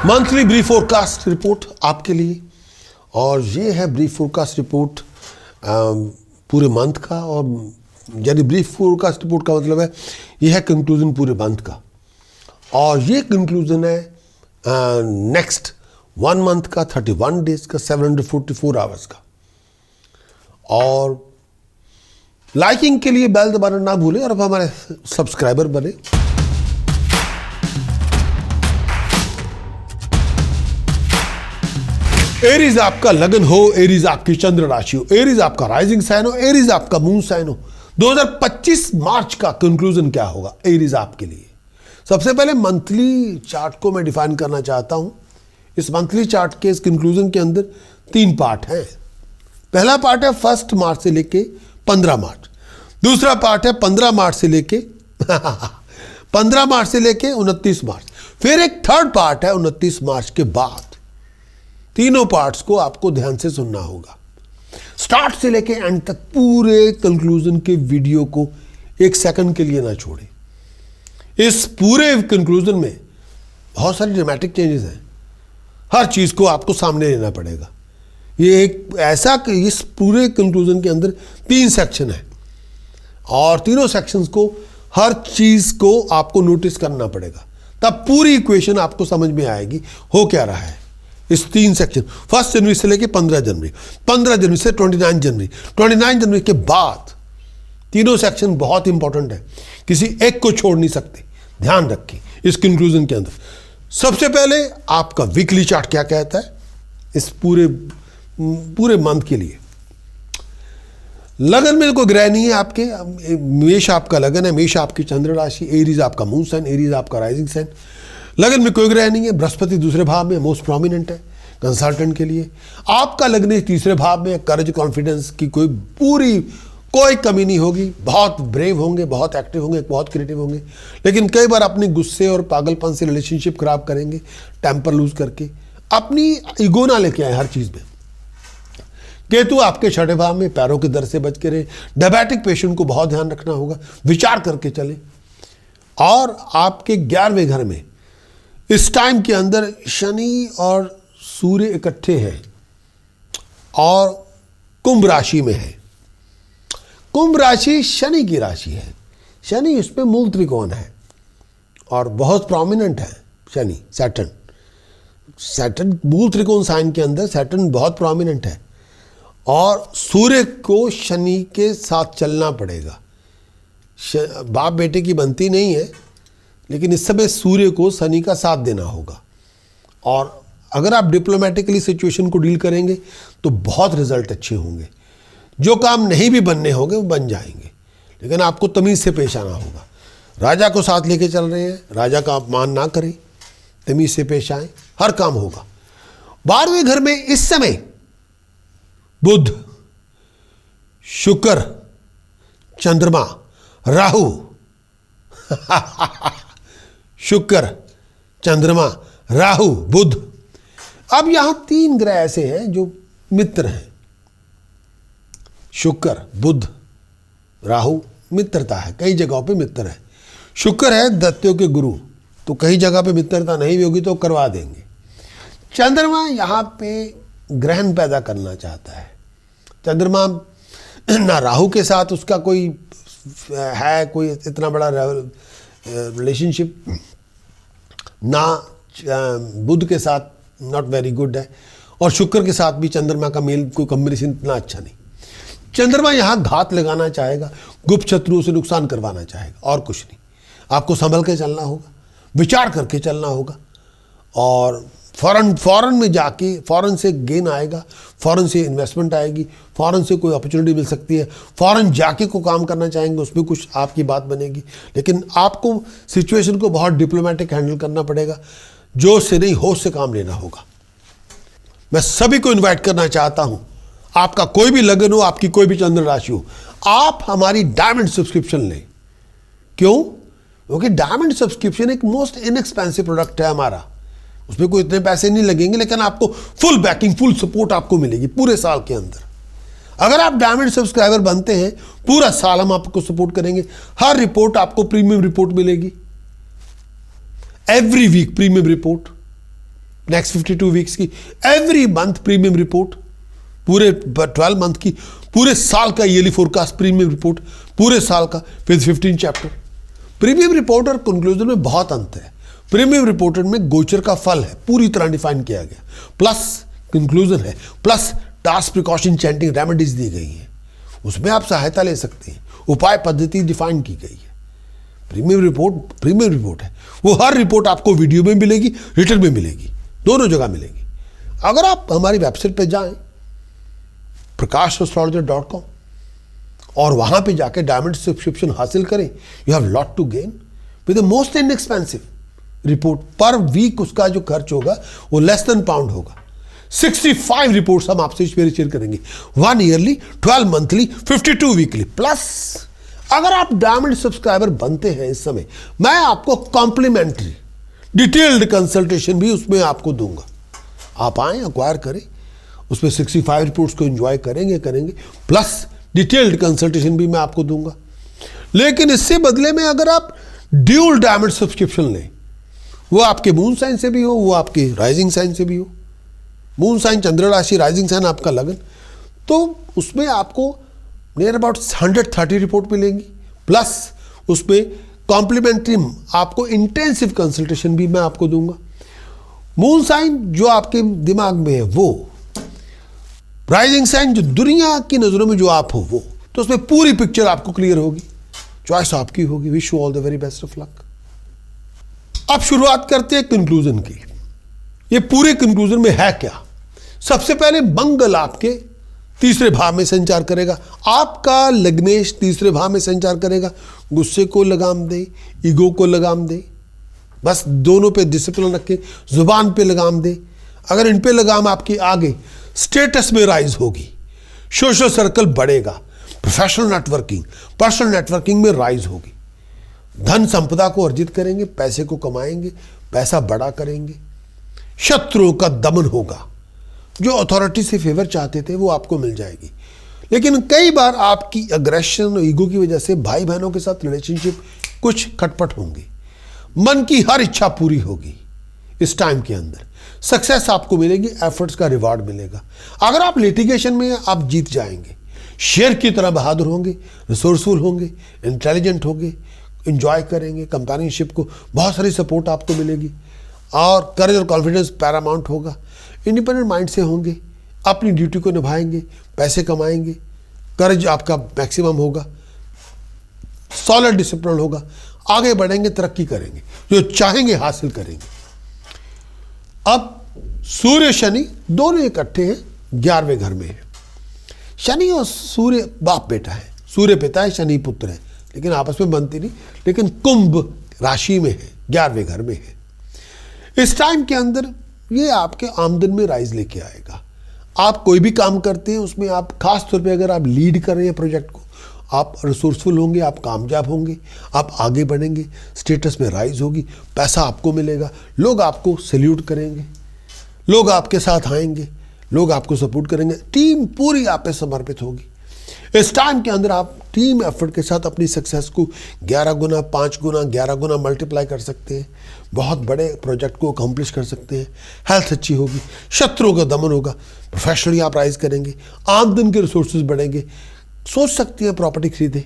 Monthly brief forecast report आपके लिए, और ये है ब्रीफ फोरकास्ट रिपोर्ट पूरे मंथ का। और यानी ब्रीफ फोरकास्ट रिपोर्ट का मतलब है ये है कंक्लूजन पूरे मंथ का, और ये कंक्लूजन है नेक्स्ट 1 मंथ का, 31 डेज का, 744 आवर्स का। और लाइकिंग के लिए बेल दबाना ना भूलें और अब हमारे सब्सक्राइबर बने। एरीज आपका लगन हो, एरीज आपकी चंद्र राशि हो, एरीज आपका राइजिंग साइन हो, एरीज आपका मून साइन हो, 2025 मार्च का कंक्लूजन क्या होगा एरीज आपके लिए। सबसे पहले मंथली चार्ट को मैं डिफाइन करना चाहता हूं। इस मंथली चार्ट के इस कंक्लूजन के अंदर 3 पार्ट हैं। पहला पार्ट है 1 मार्च से लेके 15 मार्च, दूसरा पार्ट है 15 मार्च से लेके 15 मार्च से लेके 29 मार्च, फिर एक थर्ड पार्ट है 29 मार्च के बाद। तीनों पार्ट्स को आपको ध्यान से सुनना होगा, स्टार्ट से लेके एंड तक। पूरे कंक्लूजन के वीडियो को 1 सेकंड के लिए ना छोड़ें। इस पूरे कंक्लूजन में बहुत सारे ड्रामेटिक चेंजेस हैं, हर चीज को आपको सामने लेना पड़ेगा। ये एक ऐसा कि इस पूरे कंक्लूजन के अंदर 3 सेक्शन है, और तीनों सेक्शंस को हर चीज को आपको नोटिस करना पड़ेगा, तब पूरी इक्वेशन आपको समझ में आएगी हो क्या रहा है। इस 3 सेक्शन 1 जनवरी से लेके 15 जनवरी, 15 जनवरी से 29 जनवरी, 29 जनवरी के बाद तीनों सेक्शन बहुत इंपॉर्टेंट है, किसी एक को छोड़ नहीं सकते। ध्यान रखें इस कंक्लूजन के अंदर। सबसे पहले आपका वीकली चार्ट क्या कहता है इस पूरे मंथ के लिए। लगन में कोई ग्रह नहीं है आपके। मेष आपका लगन है, मेष आपकी चंद्र राशि, एरीज आपका मून साइन, एरीज आपका राइजिंग साइन। लगन में कोई ग्रह नहीं है, बृहस्पति दूसरे भाव में मोस्ट प्रोमिनेंट है कंसल्टेंट के लिए। आपका लगन तीसरे भाव में, करेज कॉन्फिडेंस की कोई कमी नहीं होगी। बहुत ब्रेव होंगे, बहुत एक्टिव होंगे, बहुत क्रिएटिव होंगे, लेकिन कई बार अपने गुस्से और पागलपन से रिलेशनशिप खराब करेंगे, टेम्पर लूज करके। अपनी ईगो ना लेके आए हर चीज में। केतु आपके 6ठे भाव में, पैरों के दर्द से बच के रहे। डायबिटिक पेशेंट को बहुत ध्यान रखना होगा, विचार करके चले। और आपके 11वें घर में इस टाइम के अंदर शनि और सूर्य इकट्ठे हैं और कुंभ राशि में है। कुंभ राशि शनि की राशि है, शनि इसमें मूल त्रिकोण है और बहुत प्रोमिनेंट है शनि। सैटर्न मूल त्रिकोण साइन के अंदर सैटर्न बहुत प्रोमिनेंट है, और सूर्य को शनि के साथ चलना पड़ेगा। बाप बेटे की बनती नहीं है, लेकिन इस समय सूर्य को शनि का साथ देना होगा। और अगर आप डिप्लोमेटिकली सिचुएशन को डील करेंगे तो बहुत रिजल्ट अच्छे होंगे। जो काम नहीं भी बनने होंगे वो बन जाएंगे, लेकिन आपको तमीज से पेश आना होगा। राजा को साथ लेके चल रहे हैं, राजा का अपमान ना करें, तमीज से पेश आए, हर काम होगा। 12वें घर में इस समय बुध, शुक्र, चंद्रमा, राहु शुक्र, चंद्रमा, राहु, बुध। अब यहां 3 ग्रह ऐसे हैं जो मित्र हैं। शुक्र, बुध, राहु मित्रता है, कई जगहों पे मित्र है। शुक्र है दैत्यों के गुरु, तो कई जगह पे मित्रता नहीं भी होगी तो करवा देंगे। चंद्रमा यहां पे ग्रहण पैदा करना चाहता है। चंद्रमा ना राहु के साथ उसका कोई इतना बड़ा रिलेशनशिप, ना बुध के साथ नॉट वेरी गुड है, और शुक्र के साथ भी चंद्रमा का मेल कोई कॉम्बिनेशन इतना अच्छा नहीं। चंद्रमा यहां घात लगाना चाहेगा, गुप्त शत्रुओं से नुकसान करवाना चाहेगा, और कुछ नहीं। आपको संभल के चलना होगा, विचार करके चलना होगा, और फॉरेन में जाके फॉरेन से गेन आएगा, फॉरेन से इन्वेस्टमेंट आएगी, फॉरेन से कोई अपॉर्चुनिटी मिल सकती है। फॉरेन जाके को काम करना चाहेंगे, उसमें कुछ आपकी बात बनेगी, लेकिन आपको सिचुएशन को बहुत डिप्लोमेटिक हैंडल करना पड़ेगा। जोश से नहीं, होश से काम लेना होगा। मैं सभी को इन्वाइट करना चाहता हूं, आपका कोई भी लगन हो, आपकी कोई भी चंद्र राशि हो, आप हमारी डायमंड सब्सक्रिप्शन लें। क्यों? क्योंकि डायमंड सब्सक्रिप्शन एक मोस्ट इनएक्सपेंसिव प्रोडक्ट है हमारा। उसमें कोई इतने पैसे नहीं लगेंगे, लेकिन आपको फुल बैकिंग, फुल सपोर्ट आपको मिलेगी पूरे साल के अंदर। अगर आप डायमंड सब्सक्राइबर बनते हैं, पूरा साल हम आपको सपोर्ट करेंगे। हर रिपोर्ट आपको प्रीमियम रिपोर्ट मिलेगी, every week premium report. Next 52 weeks की, एवरी मंथ प्रीमियम रिपोर्ट, पूरे 12 मंथ की, पूरे साल का ईयरली फोरकास्ट प्रीमियम रिपोर्ट, पूरे साल का, फिर 15 चैप्टर। प्रीमियम रिपोर्ट और कंक्लूजन में बहुत अंतर है। प्रीमियम रिपोर्ट में गोचर का फल है, पूरी तरह डिफाइन किया गया, प्लस कंक्लूजन है, plus task, precaution, chanting, remedies दी गई है, उसमें आप सहायता ले सकते हैं, उपाय पद्धति डिफाइन की गई है। प्रीमियम रिपोर्ट है, वो हर रिपोर्ट आपको वीडियो में मिलेगी, रिटन में मिलेगी, दोनों जगह मिलेगी। अगर आप हमारी वेबसाइट पे जाएं prakash.astrologer.com और वहां पे जाके डायमंड सब्सक्रिप्शन हासिल करें, you have lot to gain with the most inexpensive report. Per week उसका जो खर्च होगा वो लेस देन £1 होगा। 65 रिपोर्ट्स हम आपसे शेयर करेंगे, 1 ईयरली, 12 मंथली, 52 वीकली। प्लस अगर आप डायमंड सब्सक्राइबर बनते हैं इस समय, मैं आपको कॉम्प्लीमेंट्री डिटेल्ड कंसल्टेशन भी उसमें आपको दूंगा। आप आएं, अक्वायर करें, उसमें 65 रिपोर्ट्स को एंजॉय करेंगे, प्लस डिटेल्ड कंसल्टेशन भी मैं आपको दूंगा। लेकिन इससे बदले में अगर आप ड्यूल डायमंड सब्सक्रिप्शन लें, वो आपके मून साइन से भी हो, वो आपके राइजिंग साइन से भी हो, मून साइन चंद्र राशि, राइजिंग साइन आपका लगन, तो उसमें आपको नियर अबाउट 130 रिपोर्ट मिलेंगी। प्लस उसमें कॉम्प्लीमेंट्री आपको इंटेंसिव कंसल्टेशन भी मैं आपको दूंगा। मून साइन जो आपके दिमाग में है वो, राइजिंग साइन जो दुनिया की नज़रों में जो आप हो वो, तो उसमें पूरी पिक्चर आपको क्लियर होगी, चॉइस आपकी होगी। Wish you all the very best of luck. अब शुरुआत करते हैं कंक्लूजन की। ये पूरे कंक्लूजन में है क्या? सबसे पहले मंगल आपके तीसरे भाव में संचार करेगा, आपका लग्नेश तीसरे भाव में संचार करेगा। गुस्से को लगाम दे, ईगो को लगाम दे, बस दोनों पे डिसिप्लिन रखे, जुबान पे लगाम दे। अगर इन पे लगाम आपकी आ गई, स्टेटस में राइज होगी, सोशल सर्कल बढ़ेगा, प्रोफेशनल नेटवर्किंग, पर्सनल नेटवर्किंग में राइज होगी, धन संपदा को अर्जित करेंगे, पैसे को कमाएंगे, पैसा बड़ा करेंगे, शत्रुओं का दमन होगा, जो अथॉरिटी से फेवर चाहते थे वो आपको मिल जाएगी। लेकिन कई बार आपकी अग्रेशन और ईगो की वजह से भाई बहनों के साथ रिलेशनशिप कुछ खटपट होंगी, मन की हर इच्छा पूरी होगी। इस टाइम के अंदर सक्सेस आपको मिलेगी, एफर्ट्स का रिवार्ड मिलेगा। अगर आप लिटिगेशन में आप जीत जाएंगे, शेर की तरह बहादुर होंगे, रिसोर्सफुल होंगे, इंटेलिजेंट होंगे, इंजॉय करेंगे कंपेनियनशिप को, बहुत सारी सपोर्ट आपको मिलेगी और करेज और कॉन्फिडेंस पैरामाउंट होगा। इंडिपेंडेंट माइंड से होंगे, अपनी ड्यूटी को निभाएंगे, पैसे कमाएंगे, करेज आपका मैक्सिमम होगा, सॉलिड डिसिप्लिन होगा, आगे बढ़ेंगे, तरक्की करेंगे, जो चाहेंगे हासिल करेंगे। अब सूर्य शनि दोनों इकट्ठे हैं, 11वें घर में है। शनि और सूर्य बाप बेटा है, सूर्य पिता है, शनि पुत्र है, लेकिन आपस में बनती नहीं, लेकिन कुंभ राशि में है, 11वें घर में है। इस टाइम के अंदर ये आपके आमदन में राइज लेके आएगा। आप कोई भी काम करते हैं उसमें आप खास तौर पे अगर आप लीड कर रहे हैं प्रोजेक्ट को, आप रिसोर्सफुल होंगे, आप कामयाब होंगे, आप आगे बढ़ेंगे, स्टेटस में राइज होगी, पैसा आपको मिलेगा, लोग आपको सैल्यूट करेंगे, लोग आपके साथ आएंगे, लोग आपको सपोर्ट करेंगे, टीम पूरी आप पे समर्पित होगी। इस टाइम के अंदर आप टीम एफर्ट के साथ अपनी सक्सेस को 11 गुना, 5 गुना, 11 गुना मल्टीप्लाई कर सकते हैं, बहुत बड़े प्रोजेक्ट को अकम्प्लिश कर सकते हैं। हेल्थ अच्छी होगी, शत्रुओं का दमन होगा, प्रोफेशनली आप राइज करेंगे, आमदन के रिसोर्सेज बढ़ेंगे, सोच सकती हैं प्रॉपर्टी खरीदें,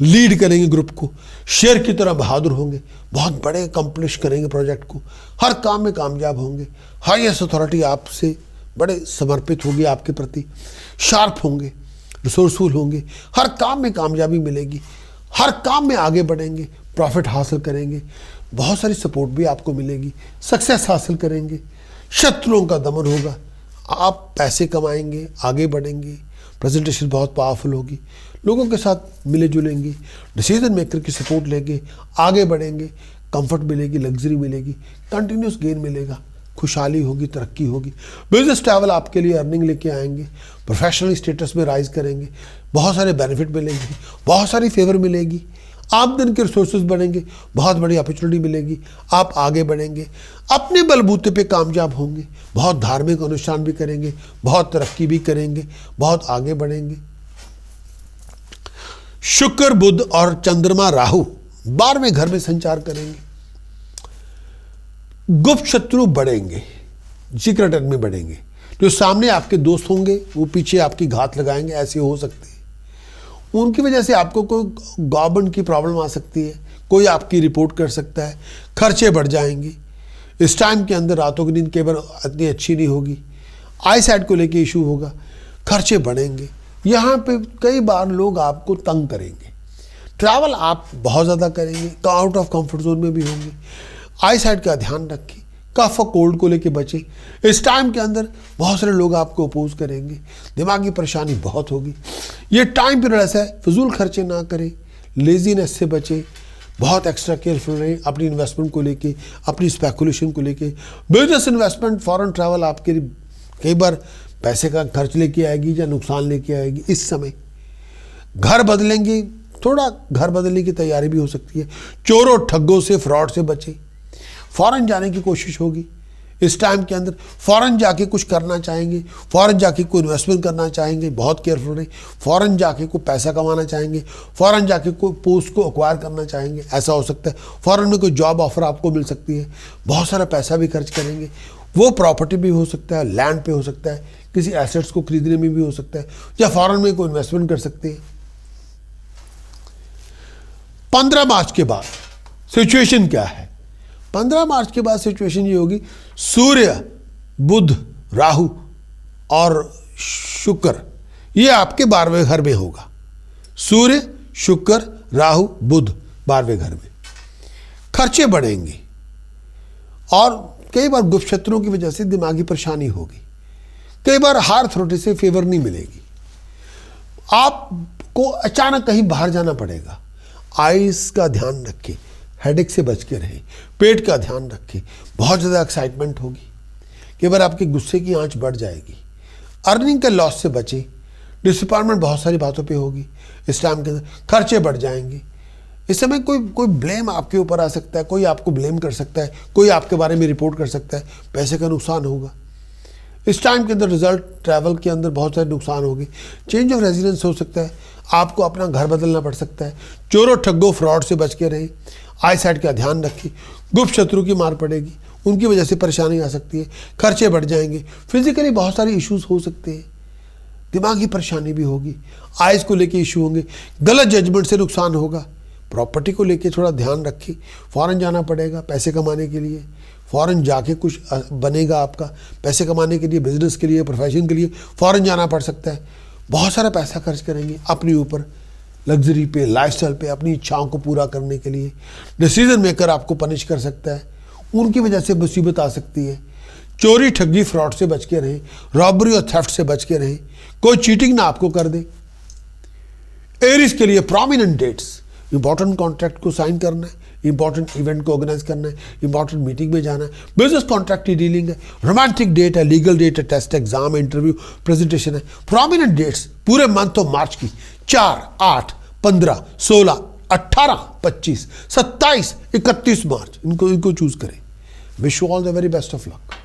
लीड करेंगे ग्रुप को, शेर की तरह बहादुर होंगे, बहुत बड़े अकम्प्लिश करेंगे प्रोजेक्ट को, हर काम में कामयाब होंगे, हाईएस्ट अथॉरिटी आपसे बड़े समर्पित होगी आपके प्रति, शार्प होंगे, रिसोर्सफुल होंगे, हर काम में कामयाबी मिलेगी, हर काम में आगे बढ़ेंगे, प्रॉफिट हासिल करेंगे, बहुत सारी सपोर्ट भी आपको मिलेगी, सक्सेस हासिल करेंगे, शत्रुओं का दमन होगा, आप पैसे कमाएंगे, आगे बढ़ेंगे, प्रेजेंटेशन बहुत पावरफुल होगी, लोगों के साथ मिले जुलेंगे, डिसीजन मेकर की सपोर्ट लेंगे, आगे बढ़ेंगे, कंफर्ट मिलेगी, लग्जरी मिलेगी, कंटिन्यूस गेन मिलेगा, खुशहाली होगी, तरक्की होगी, बिजनेस ट्रैवल आपके लिए अर्निंग लेके आएंगे, प्रोफेशनल स्टेटस में राइज करेंगे, बहुत सारे बेनिफिट मिलेंगे, बहुत सारी फेवर मिलेगी, आमदन के रिसोर्सेज बढ़ेंगे, बहुत बड़ी अपॉर्चुनिटी मिलेगी, आप आगे बढ़ेंगे, अपने बलबूते पे कामयाब होंगे, बहुत धार्मिक अनुष्ठान भी करेंगे, बहुत तरक्की भी करेंगे, बहुत आगे बढ़ेंगे। शुक्र, बुध और चंद्रमा राहु 12वें घर में संचार करेंगे, गुप्त शत्रु बढ़ेंगे, सीक्रेट एनिमी बढ़ेंगे। जो सामने आपके दोस्त होंगे वो पीछे आपकी घात लगाएंगे, ऐसे हो सकते हैं। उनकी वजह से आपको कोई गवर्नमेंट की प्रॉब्लम आ सकती है, कोई आपकी रिपोर्ट कर सकता है, खर्चे बढ़ जाएंगे। इस टाइम के अंदर रातों की नींद कई बार इतनी अच्छी नहीं होगी, आई साइड को लेके इशू होगा, खर्चे बढ़ेंगे। यहाँ पे कई बार लोग आपको तंग करेंगे, ट्रैवल आप बहुत ज़्यादा करेंगे, आउट ऑफ कंफर्ट जोन में भी होंगे। आई साइड का ध्यान रखें, कफ और कोल्ड को लेके बचें। इस टाइम के अंदर बहुत सारे लोग आपको अपोज करेंगे, दिमागी परेशानी बहुत होगी। ये टाइम पीरियड ऐसा है, फिजूल खर्चे ना करें, लेजीनेस से बचें, बहुत एक्स्ट्रा केयरफुल रहें अपनी इन्वेस्टमेंट को लेके, अपनी स्पेकुलेशन को लेके। बिजनेस इन्वेस्टमेंट, फॉरेन ट्रैवल आपके कई बार पैसे का खर्च लेके आएगी या नुकसान लेके आएगी। इस समय घर बदलेंगे, थोड़ा घर बदलने की तैयारी भी हो सकती है। चोरों ठग्गों से, फ्रॉड से बचें। फॉरेन जाने की कोशिश होगी इस टाइम के अंदर, फॉरेन जाके कुछ करना चाहेंगे, फॉरेन जाके कोई इन्वेस्टमेंट करना चाहेंगे, बहुत केयरफुल रहें। फॉरेन जाके कोई पैसा कमाना चाहेंगे, फॉरेन जाके कोई पोस्ट को एक्वायर करना चाहेंगे, ऐसा हो सकता है। फॉरेन में कोई जॉब ऑफर आपको मिल सकती है, बहुत सारा पैसा भी खर्च करेंगे। वो प्रॉपर्टी भी हो सकता है, लैंड पे हो सकता है, किसी एसेट्स को खरीदने में भी हो सकता है, या फॉरेन में कोई इन्वेस्टमेंट कर सकते हैं। 15 मार्च के बाद सिचुएशन क्या है? 15 मार्च के बाद सिचुएशन ये होगी, सूर्य, बुध, राहु और शुक्र ये आपके 12वें घर में होगा। सूर्य, शुक्र, राहु, बुध 12वें घर में। खर्चे बढ़ेंगे और कई बार गुप्त शत्रुओं की वजह से दिमागी परेशानी होगी। कई बार हार अथॉरिटी से फेवर नहीं मिलेगी। आपको अचानक कहीं बाहर जाना पड़ेगा। आइस का ध्यान रखें, हेडेक से बच के रहें, पेट का ध्यान रखें। बहुत ज़्यादा एक्साइटमेंट होगी, कई बार आपके गुस्से की आंच बढ़ जाएगी। अर्निंग के लॉस से बचें, डिसअपॉइंटमेंट बहुत सारी बातों पे होगी। इस टाइम के अंदर खर्चे बढ़ जाएंगे। इस समय कोई ब्लेम आपके ऊपर आ सकता है, कोई आपको ब्लेम कर सकता है, कोई आपके बारे में रिपोर्ट कर सकता है, पैसे का नुकसान होगा। इस टाइम के अंदर रिजल्ट ट्रैवल के अंदर बहुत सारे नुकसान होगी। चेंज ऑफ रेजिडेंस हो सकता है, आपको अपना घर बदलना पड़ सकता है। चोरों ठग्गों फ्रॉड से बच के रहें, आई साइड का ध्यान रखें। गुप्त शत्रु की मार पड़ेगी, उनकी वजह से परेशानी आ सकती है, खर्चे बढ़ जाएंगे। फिजिकली बहुत सारे इश्यूज हो सकते हैं, दिमागी परेशानी भी होगी, आइज़ को लेके इशू होंगे, गलत जजमेंट से नुकसान होगा। प्रॉपर्टी को लेके थोड़ा ध्यान रखें। फॉरेन जाना पड़ेगा पैसे कमाने के लिए, फॉरेन जाके कुछ बनेगा आपका, पैसे कमाने के लिए, बिजनेस के लिए, प्रोफेशन के लिए फॉरेन जाना पड़ सकता है। बहुत सारा पैसा खर्च करेंगे अपने ऊपर, लग्जरी पे, लाइफस्टाइल पे, अपनी इच्छाओं को पूरा करने के लिए। डिसीजन मेकर आपको पनिश कर सकता है, उनकी वजह से मुसीबत आ सकती है। चोरी ठगी फ्रॉड से बच के रहें, रॉबरी और थेफ्ट से बच के रहें, कोई चीटिंग ना आपको कर दे। एरीज के लिए प्रोमिनेंट डेट्स, इंपॉर्टेंट कॉन्ट्रैक्ट को साइन करना है, इंपॉर्टेंट इवेंट को ऑर्गेनाइज करना है, इंपॉर्टेंट मीटिंग में जाना है, बिजनेस कॉन्ट्रैक्ट की डीलिंग है, रोमांटिक डेट है, लीगल डेट है, टेस्ट एग्जाम, इंटरव्यू, प्रेजेंटेशन है। प्रोमिनेंट डेट्स पूरे मंथ ऑफ मार्च की 4, 8, 15, 16, 18, 25, 27, 31 मार्च, इनको चूज करें। Wish you all the very best of luck.